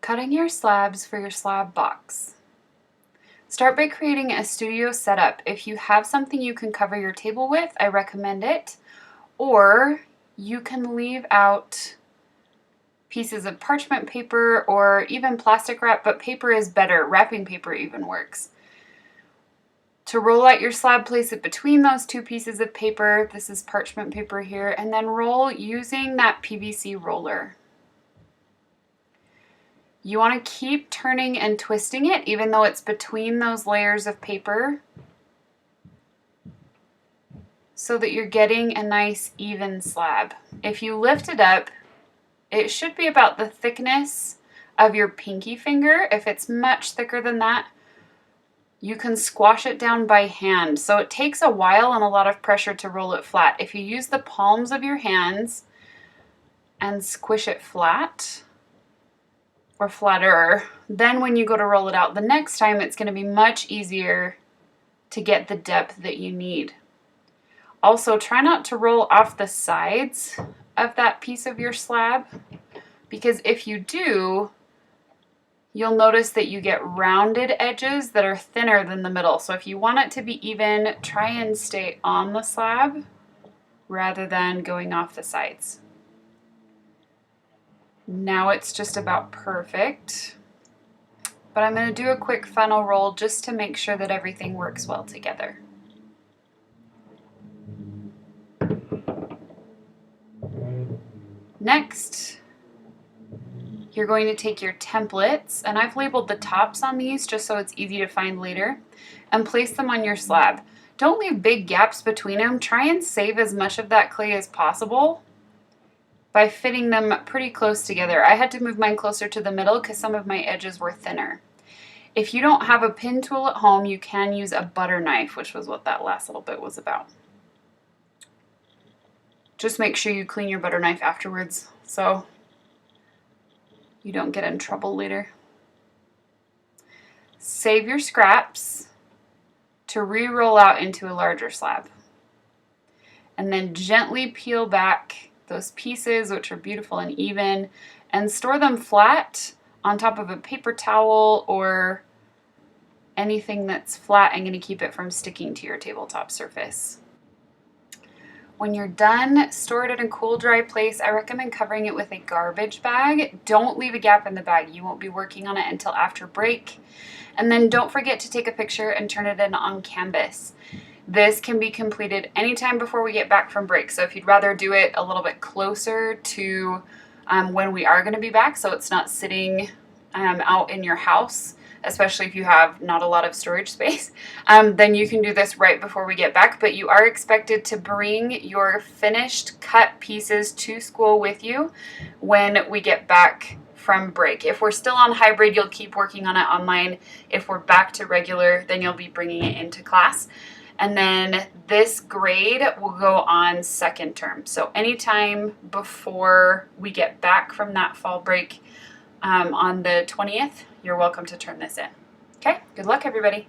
Cutting your slabs for your slab box. Start by creating a studio setup. If you have something you can cover your table with, I recommend it. Or you can leave out pieces of parchment paper or even plastic wrap, but paper is better. Wrapping paper even works. To roll out your slab, place it between those two pieces of paper. This is parchment paper here, and then roll using that PVC roller. You want to keep turning and twisting it even though it's between those layers of paper so that you're getting a nice even slab. If you lift it up, it should be about the thickness of your pinky finger. If it's much thicker than that, you can squash it down by hand. So it takes a while and a lot of pressure to roll it flat. If you use the palms of your hands and squish it flat, or flatter, then when you go to roll it out the next time, it's going to be much easier to get the depth that you need. Also, try not to roll off the sides of that piece of your slab, because if you do, you'll notice that you get rounded edges that are thinner than the middle. So if you want it to be even, try and stay on the slab rather than going off the sides. Now it's just about perfect, but I'm going to do a quick funnel roll just to make sure that everything works well together. Next, you're going to take your templates, and I've labeled the tops on these just so it's easy to find later, and place them on your slab. Don't leave big gaps between them. Try and save as much of that clay as possible by fitting them pretty close together. I had to move mine closer to the middle because some of my edges were thinner. If you don't have a pin tool at home, you can use a butter knife, which was what that last little bit was about. Just make sure you clean your butter knife afterwards so you don't get in trouble later. Save your scraps to re-roll out into a larger slab. And then gently peel back those pieces, which are beautiful and even, and store them flat on top of a paper towel or anything that's flat and going to keep it from sticking to your tabletop surface. When you're done, store it in a cool, dry place. I recommend covering it with a garbage bag. Don't leave a gap in the bag. You won't be working on it until after break. And then don't forget to take a picture and turn it in on canvas. This can be completed anytime before we get back from break. So if you'd rather do it a little bit closer to when we are going to be back, so it's not sitting out in your house, especially if you have not a lot of storage space, then you can do this right before we get back. But you are expected to bring your finished cut pieces to school with you when we get back from break. If we're still on hybrid, you'll keep working on it online. If we're back to regular, then you'll be bringing it into class. And then this grade will go on second term. So anytime before we get back from that fall break on the 20th, you're welcome to turn this in. Okay, good luck everybody.